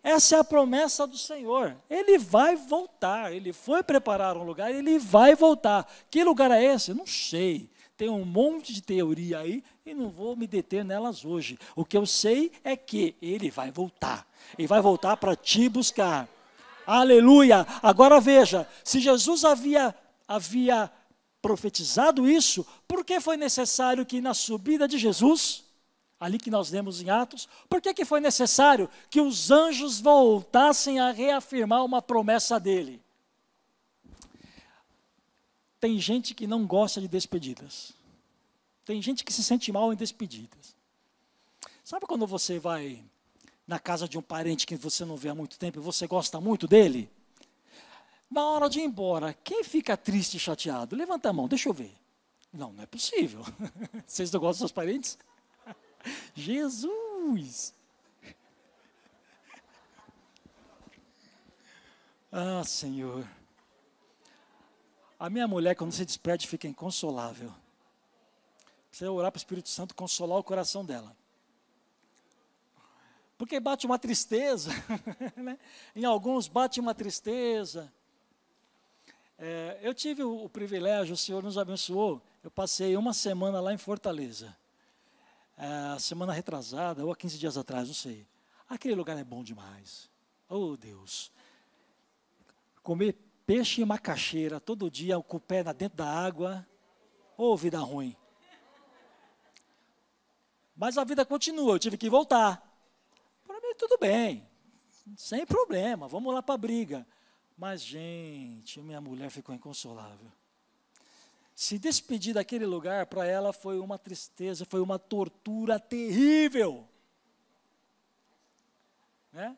Essa é a promessa do Senhor. Ele vai voltar. Ele foi preparar um lugar, ele vai voltar. Que lugar é esse? Não sei. Tem um monte de teoria aí e não vou me deter nelas hoje. O que eu sei é que ele vai voltar. Ele vai voltar para te buscar. Aleluia! Agora veja, se Jesus havia profetizado isso, por que foi necessário que na subida de Jesus, ali que nós lemos em Atos, por que foi necessário que os anjos voltassem a reafirmar uma promessa dele? Tem gente que não gosta de despedidas. Tem gente que se sente mal em despedidas. Sabe quando você vai na casa de um parente que você não vê há muito tempo e você gosta muito dele? Na hora de ir embora, quem fica triste e chateado? Levanta a mão, deixa eu ver. Não, não é possível. Vocês não gostam dos seus parentes? Jesus! Ah, Senhor. A minha mulher, quando se despede, fica inconsolável. Precisa orar para o Espírito Santo consolar o coração dela. Porque bate uma tristeza, né? Em alguns bate uma tristeza. Eu tive o privilégio, o Senhor nos abençoou, eu passei uma semana lá em Fortaleza. Semana retrasada, ou há 15 dias atrás, não sei. Aquele lugar é bom demais. Oh, Deus. Comer peixe e macaxeira todo dia, com o pé dentro da água. Oh, vida ruim. Mas a vida continua, eu tive que voltar. Para mim, tudo bem, sem problema, vamos lá para a briga. Mas, gente, minha mulher ficou inconsolável. Se despedir daquele lugar, para ela foi uma tristeza, foi uma tortura terrível. Né?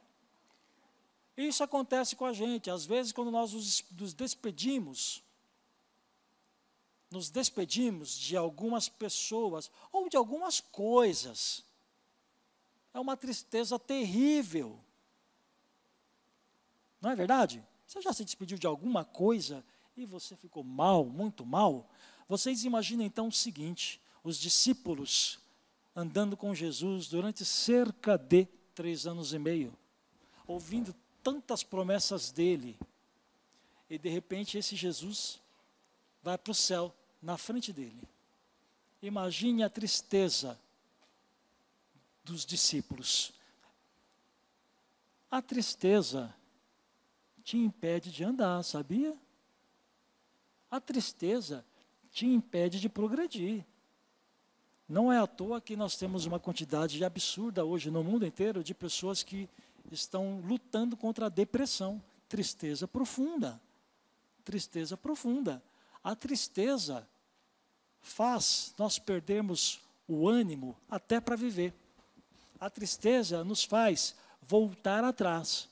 Isso acontece com a gente. Às vezes, quando nós nos despedimos de algumas pessoas ou de algumas coisas, é uma tristeza terrível. Não é verdade? Você já se despediu de alguma coisa e você ficou mal, muito mal? Vocês imaginam então o seguinte, os discípulos andando com Jesus durante cerca de 3 anos e meio, ouvindo tantas promessas dele, e de repente esse Jesus vai para o céu, na frente dele. Imagine a tristeza dos discípulos. A tristeza te impede de andar, sabia? A tristeza te impede de progredir. Não é à toa que nós temos uma quantidade absurda hoje no mundo inteiro de pessoas que estão lutando contra a depressão. Tristeza profunda. Tristeza profunda. A tristeza faz nós perdermos o ânimo até para viver. A tristeza nos faz voltar atrás.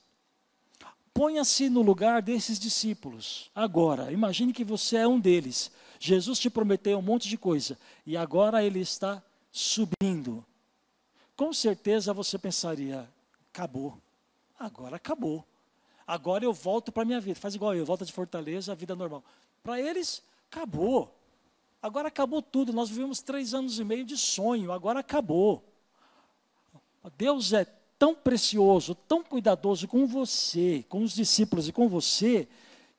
Ponha-se no lugar desses discípulos. Agora, imagine que você é um deles. Jesus te prometeu um monte de coisa e agora ele está subindo. Com certeza você pensaria, acabou. Agora acabou. Agora eu volto para a minha vida. Faz igual eu, volta de Fortaleza, a vida normal. Para eles, acabou. Agora acabou tudo. Nós vivemos 3 anos e meio de sonho. Agora acabou. Deus é tão precioso, tão cuidadoso com você, com os discípulos e com você,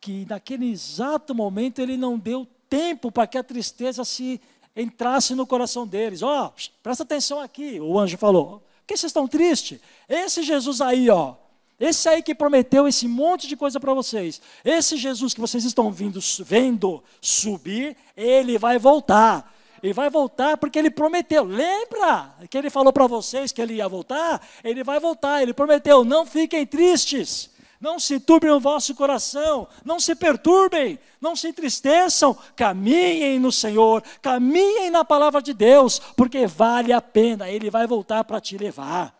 que naquele exato momento ele não deu tempo para que a tristeza se entrasse no coração deles. Ó, presta atenção aqui, o anjo falou. Por que vocês estão tristes? Esse Jesus aí, ó, esse aí que prometeu esse monte de coisa para vocês, esse Jesus que vocês estão vendo subir, ele vai voltar. Ele vai voltar porque ele prometeu. Lembra que ele falou para vocês que ele ia voltar? Ele vai voltar, ele prometeu. Não fiquem tristes, não se turbem o vosso coração, não se perturbem, não se entristeçam. Caminhem no Senhor, caminhem na palavra de Deus, porque vale a pena, ele vai voltar para te levar.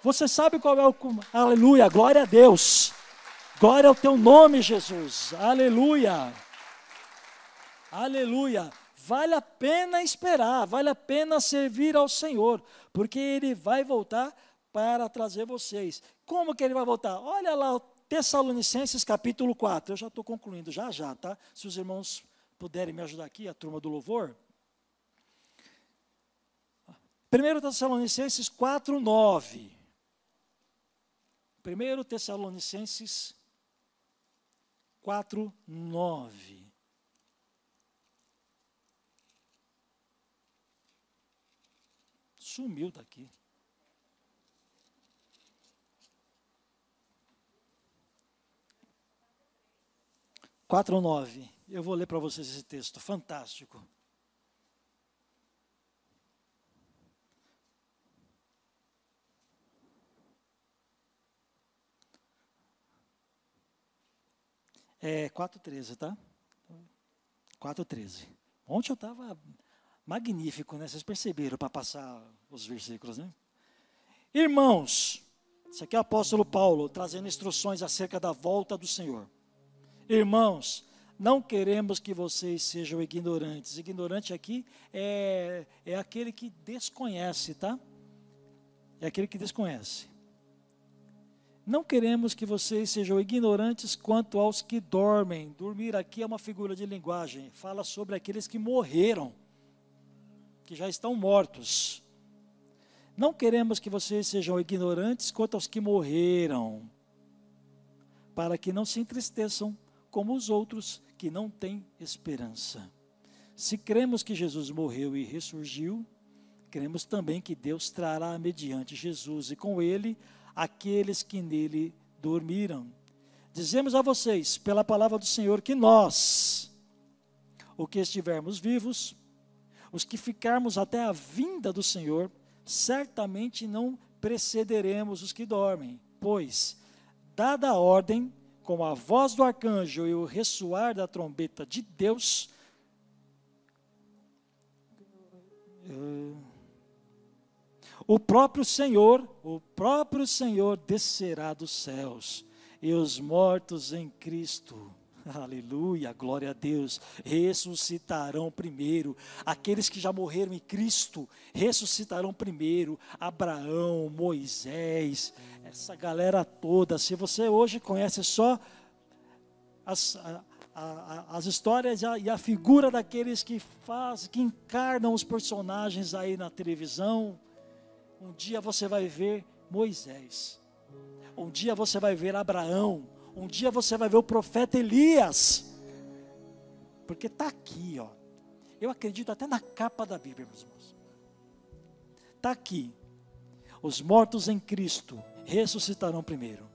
Você sabe qual é o... Aleluia, glória a Deus. Glória ao teu nome, Jesus. Aleluia. Aleluia. Vale a pena esperar, vale a pena servir ao Senhor, porque Ele vai voltar para trazer vocês. Como que Ele vai voltar? Olha lá, Tessalonicenses capítulo 4, eu já estou concluindo, já, tá? Se os irmãos puderem me ajudar aqui, a turma do louvor. 1 Tessalonicenses 4, 9. 1 Tessalonicenses 4, 9. Sumiu daqui. Quatro, 9. Eu vou ler para vocês esse texto, fantástico. É 4:13, tá? 4:13. Ontem eu estava magnífico, né? Vocês perceberam para passar os versículos, né? Irmãos, isso aqui é o apóstolo Paulo, trazendo instruções acerca da volta do Senhor. Irmãos, não queremos que vocês sejam ignorantes. Ignorante aqui é aquele que desconhece, tá? É aquele que desconhece. Não queremos que vocês sejam ignorantes quanto aos que dormem. Dormir aqui é uma figura de linguagem. Fala sobre aqueles que morreram, que já estão mortos. Não queremos que vocês sejam ignorantes quanto aos que morreram, para que não se entristeçam como os outros que não têm esperança. Se cremos que Jesus morreu e ressurgiu, cremos também que Deus trará mediante Jesus e com ele aqueles que nele dormiram. Dizemos a vocês, pela palavra do Senhor, que nós, os que estivermos vivos, os que ficarmos até a vinda do Senhor, certamente não precederemos os que dormem, pois, dada a ordem, com a voz do arcanjo e o ressoar da trombeta de Deus, o próprio Senhor descerá dos céus, e os mortos em Cristo, aleluia, glória a Deus, ressuscitarão primeiro. Aqueles que já morreram em Cristo ressuscitarão primeiro. Abraão, Moisés, essa galera toda. Se você hoje conhece só as histórias e a figura daqueles que encarnam os personagens aí na televisão, um dia você vai ver Moisés, um dia você vai ver Abraão, um dia você vai ver o profeta Elias, porque está aqui, ó. Eu acredito até na capa da Bíblia, meus irmãos. Está aqui. Os mortos em Cristo ressuscitarão primeiro.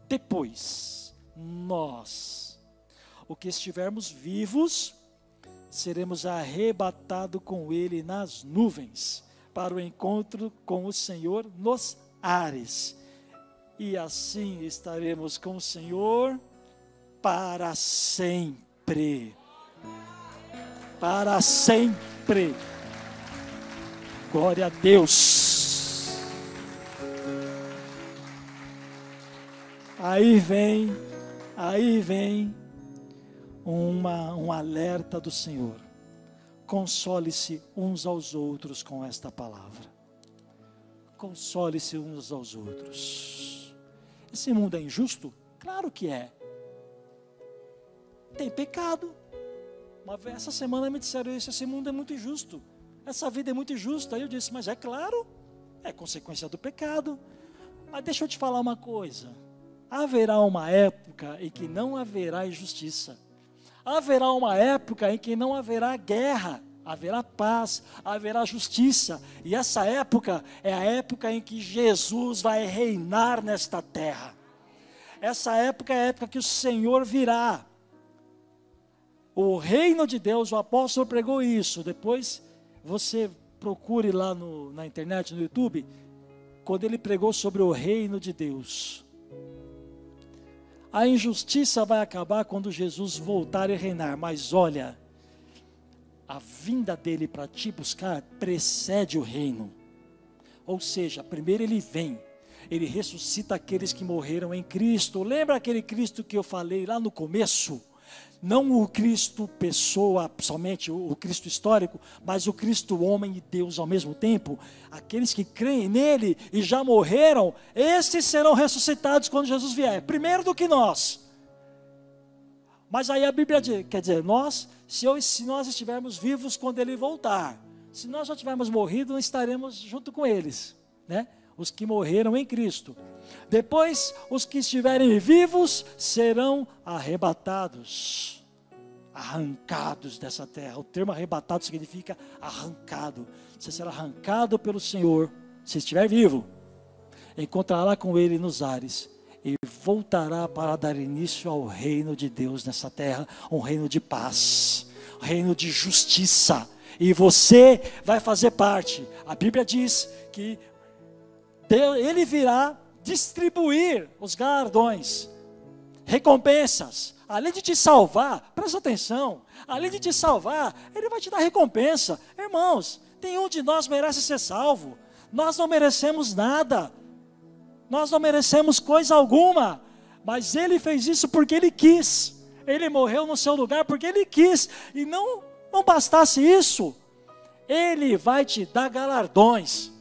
Depois, nós, o que estivermos vivos, seremos arrebatados com Ele nas nuvens, para o encontro com o Senhor nos ares. E assim estaremos com o Senhor para sempre. Para sempre. Glória a Deus. Aí vem um alerta do Senhor. Console-se uns aos outros com esta palavra. Console-se uns aos outros. Esse mundo é injusto? Claro que é. Tem pecado. Essa semana me disseram isso, esse mundo é muito injusto. Essa vida é muito injusta. Aí eu disse, mas é claro, é consequência do pecado. Mas deixa eu te falar uma coisa. Haverá uma época em que não haverá injustiça. Haverá uma época em que não haverá guerra. Haverá paz, haverá justiça, e essa época é a época em que Jesus vai reinar nesta terra. Essa época é a época que o Senhor virá. O reino de Deus, o apóstolo pregou isso, depois você procure lá na internet, no YouTube, quando ele pregou sobre o reino de Deus. A injustiça vai acabar quando Jesus voltar e reinar, mas olha, a vinda dele para te buscar precede o reino. Ou seja, primeiro ele vem, ele ressuscita aqueles que morreram em Cristo. Lembra aquele Cristo que eu falei lá no começo? Não o Cristo pessoa, somente o Cristo histórico, mas o Cristo homem e Deus ao mesmo tempo. Aqueles que creem nele e já morreram, esses serão ressuscitados quando Jesus vier, primeiro do que nós. Mas aí a Bíblia diz, quer dizer, se nós estivermos vivos quando ele voltar, se nós já tivermos morrido, nós estaremos junto com eles, né? Os que morreram em Cristo. Depois, os que estiverem vivos serão arrebatados, arrancados dessa terra. O termo arrebatado significa arrancado. Você será arrancado pelo Senhor, se estiver vivo, encontrará com ele nos ares e voltará para dar início ao reino de Deus nessa terra, um reino de paz, um reino de justiça, e você vai fazer parte. A Bíblia diz que ele virá distribuir os galardões, recompensas, além de te salvar, presta atenção, além de te salvar, ele vai te dar recompensa. Irmãos, nenhum de nós merece ser salvo, nós não merecemos nada, Nós não merecemos coisa alguma, mas Ele fez isso porque Ele quis. Ele morreu no seu lugar porque Ele quis. E não bastasse isso, Ele vai te dar galardões.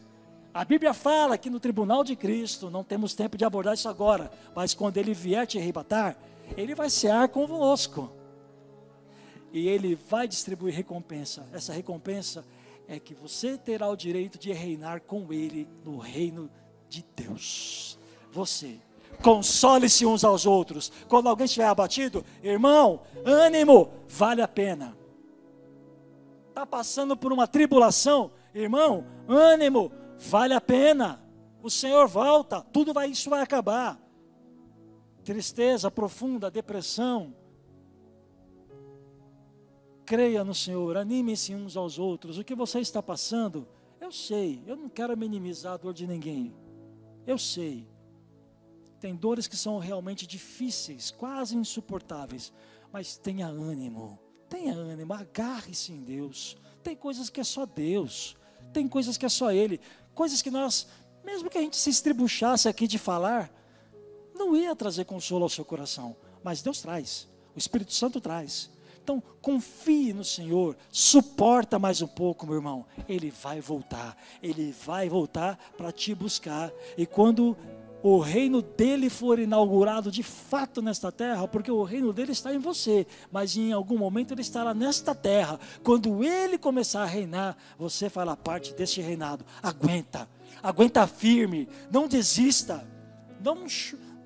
A Bíblia fala que no tribunal de Cristo, não temos tempo de abordar isso agora, mas quando Ele vier te arrebatar, Ele vai cear convosco. E Ele vai distribuir recompensa. Essa recompensa é que você terá o direito de reinar com Ele no reino de Deus. Você, console-se uns aos outros. Quando alguém estiver abatido, irmão, ânimo, vale a pena. Está passando por uma tribulação, irmão, ânimo, vale a pena. O Senhor volta, isso vai acabar. Tristeza profunda, depressão. Creia no Senhor, anime-se uns aos outros. O que você está passando, eu sei, eu não quero minimizar a dor de ninguém. Eu sei. Tem dores que são realmente difíceis, quase insuportáveis. Mas tenha ânimo, agarre-se em Deus. Tem coisas que é só Deus, tem coisas que é só Ele. Coisas que nós, mesmo que a gente se estribuchasse aqui de falar, não ia trazer consolo ao seu coração. Mas Deus traz, o Espírito Santo traz. Então, confie no Senhor, suporta mais um pouco, meu irmão. Ele vai voltar para te buscar. E quando o reino dele for inaugurado de fato nesta terra, porque o reino dele está em você, mas em algum momento ele estará nesta terra. Quando ele começar a reinar, você fará parte deste reinado. Aguenta firme, não desista, não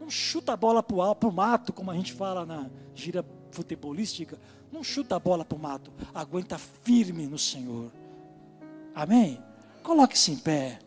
chuta a bola para o mato, como a gente fala na gíria futebolística. Não chuta a bola para o mato, aguenta firme no Senhor. Amém? Coloque-se em pé.